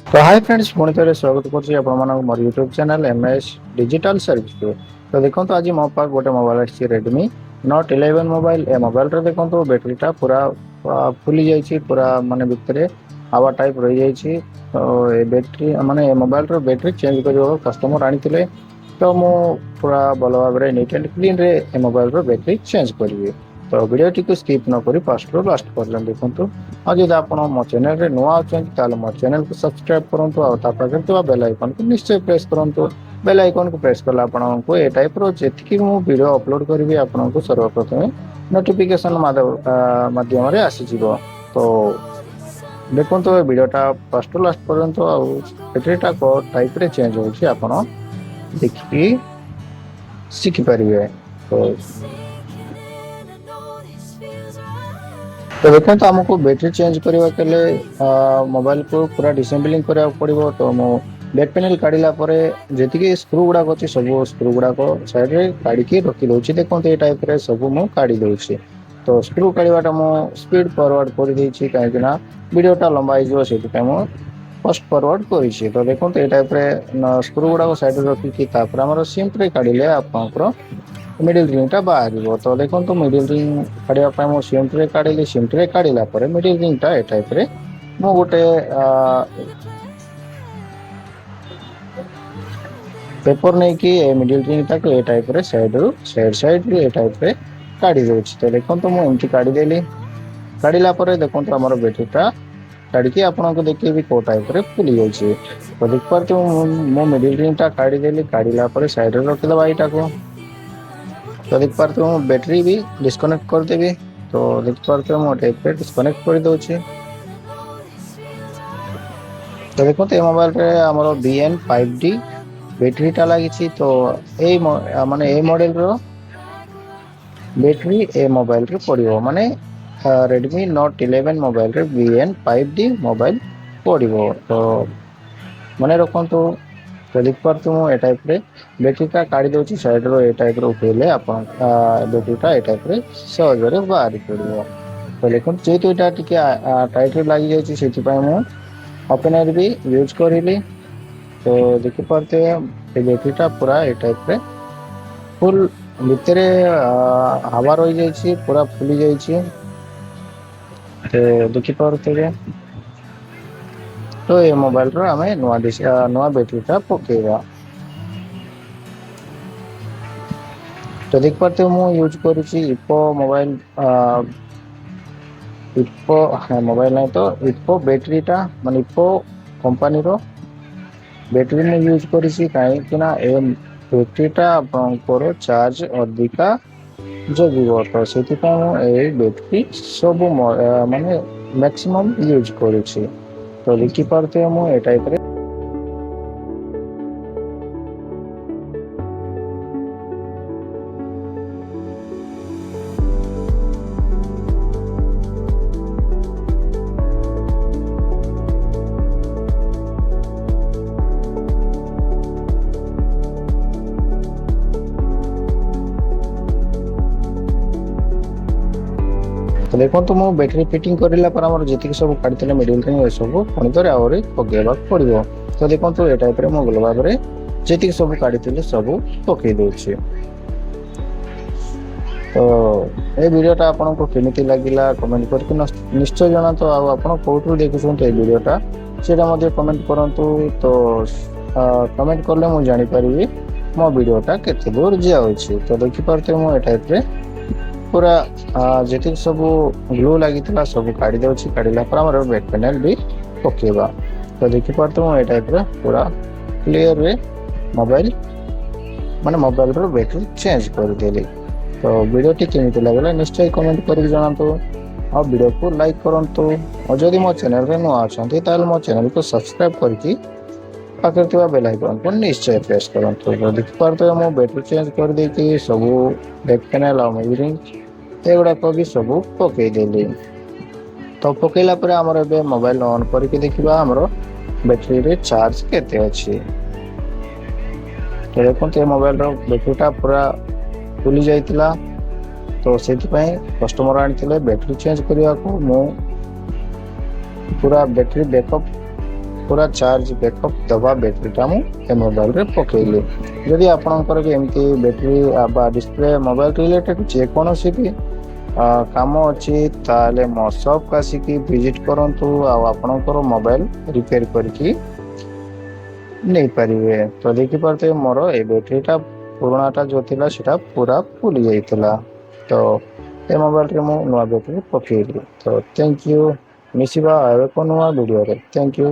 तो hi friends पुणी थे स्वागत कर मोर YouTube channel MS digital service को। तो देखो आज मो पाक गोटे मोबाइल आसी रेडमी नोट 11 मोबाइल। ए मोबाइल रे देखो बैटेरीटा पूरा फुली जाइए, पूरा माने भितर हवा टाइप रही जाइए। तो ए बैटेरी माने मोबाइल रो बैटेरी चेंज कर कस्टमर आनी, तो मु पूरा भल भाव नीट एंड क्लीन रे ए मोबाइल रो बैटेरी चेंज करी। तो वीडियो टी स्किप न करी फास्ट रू लास्ट पर्यंत देखु। और जब आप मो चैनल रे नुआ अच्छा मो चैनल को सब्सक्राइब करूँ और पाखे बेल आइकन को निश्चय प्रेस करूँ। बेल आइकन को प्रेस कला आपको ए टाइप रो जी मु वीडियो अपलोड करी आपको सर्वप्रथम नोटिफिकेशन माध्यम आसीज। तो देखो तो वीडियोटा फर्स्ट टू लास्ट पर्यंत बैटेरीटा को टाइप रे चेंज होची आपण देखि सीखि परिबे। तो देखो तो आमको बैटरी चेंज करने के लिए मोबाइल को पूरा डिसेंबलिंग करा पड़ो। तो मो बैक पैनल काढ़ला जी स्क्रू गुड़ाक अच्छे सब स्क्रू गुड़ाक साइड रे काढ़ी रखी दूसरी। देखो ये टाइप रे सब मु काढ़ी दूसरी। तो स्क्रू काढ़ाटा मु स्पीड फॉरवर्ड कर देछि कहीं वीडियोटा लंबा हो से फास्ट फॉरवर्ड करी। तो देखो ये टाइप रे स्क्रू गुड़ाक साइड रखिकी सिम्प्रे काढ़ले आपंकर मिडिल रिंगटा बाहर। तो देखो तो मिडिल रिंग काढ़ा मो सिम्प्रे काढ़ी सिम्प्रे काढ़ला मिडिल रिंगटा ए टाइप रे मु गोटे पेपर नहीं कि मिडिल रिंगटा को ए टाइप रे साइड रू साइड रे ए टाइप रे काढ़ी दोछि। तो देखो तो मु एमती काढ़ी देली। काढ़ला देखो तो हमर बैटरीटा काढ़ी आपको देखिए भी को टाइप रे फुली जाइए। तो देख पारे मो मिडिल रिंगटा काढ़ी देली। काढ़ला साइड रे रखिदबा एटा को। तो देख पारे हूँ बैटरी भी डिस्कनेक्ट करदेवी। तो देख पारे मुझे डिस्कनेक्ट कर दूसरी। तो देखो ये मोबाइल रे आमर BN5D बैटरीटा लगी। तो ये माने ए मॉडल रो बैटरी ए मोबाइल रे पड़ो माने रेडमी नोट 11 मोबाइल रे BN5D मोबाइल पड़ो। तो मन रखु। तो देख पारे मुझे टाइप रे बैटरीटा काढ़ी दूसरी साइड रो ए टाइप रो उठेले आपन बैटरीटा ए टाइप रे सहज रे बाहर पड़ो। तो देखो जेहेतु यहाँ टी टाइट लगी जाइए से मु ओपनर भी यूज करी। तो देखी पारे बैटरीटा पूरा ए टाइप रे फुल भितर हवा रही जाइए, पूरा फुली जाइए। तो देखी पारे तो ये मोबाइल रो आमे नुआ बैटरीटा पकेगा। तो देख पाते मु यूज करुची इप्पो मोबाइल इप्पो मोबाइल नहीं तो इप्पो बैटरीटा माने इप्पो कंपनी रो बैटरी में यूज करुची कहीं ए बैटरीटा आपंकर चार्ज अधिका जगिबो। तो सेतिपा मु ए बैटरी सब माने मैक्सिमम यूज करुची। तो देखी पारे मु ए टाइप रे तो देखो तो मु बैटरी फिटिंग करला पर जी सब काढ़ी मिडिल रिंग सब पुणी थे आहरी पकेबा पड़ो। तो देखो तो ये टाइप मु भल भाव जी सब काढ़ी सब पकई दूसरी। तो ये वीडियोटा आपको केमिति लगिला कमेंट करके निश्चय जाना। तो आप कौटू देखुं ये वीडियोटा से कमेंट करूँ। तो कमेंट कले मुझे जानीपरि मो वीडियोटा केते दूर जाऊँगी। तो देखिपारे मुझे टाइप रे पूरा जी सब ग्लू लगी सब काढ़ी दूसरी। काढ़ला बैक पैनल भी पकेबा। तो देखिपारे मुझे टाइप रे पूरा क्लीयर रे मोबाइल माने मोबाइल रो बैटरी चेंज कर देली। तो वीडियो टी केमिति लागला निश्चय कमेंट कर जनातु और वीडियो को लाइक करंतु। और जदि मो चैनल रे नुआ अछंती ताल मो चैनल को सब्सक्राइब करके पाखे थिबा बेल आइकन को निश्चय प्रेस करंतु। तो देखि पारते मो बैटरी चेंज कर देकी सब बैक पैनल और मिररिंग एगुड़ा को भी सब पकई देली। तो पकेला पर हमर एबे मोबाइल ऑन करके देखिबा हमर बैटरी रे चार्ज केते अछि। तो देखो ये मोबाइल रो बैटरीटा पूरा फुली जाइतिला। तो से कस्टमर आनी बैटरी चेंज करने को मु पूरा बैटरी बैकअप पूरा चार्ज बैकअप दवा बैटेरीटा मुझे मोबाइल रे पकेली। जदि आपणकर भी एमती बैटेरी डिस्प्ले मोबाइल रिलेटेड जेकोसी भी काम अच्छी ताले मो शॉप आसिकी विजिट करंतु आपणकर मोबाइल रिपेयर करके नहीं पारे। तो देखिपे मोर ए बैटेरीटा पुराणाटा जो थिला सेटा पूरा फुल जाइतिला। तो ए मोबाइल रे मु नुआ बैटेरी पकेली। तो थैंक यू, मिसिबा आरो को नुआ वीडियो रे। Thank you.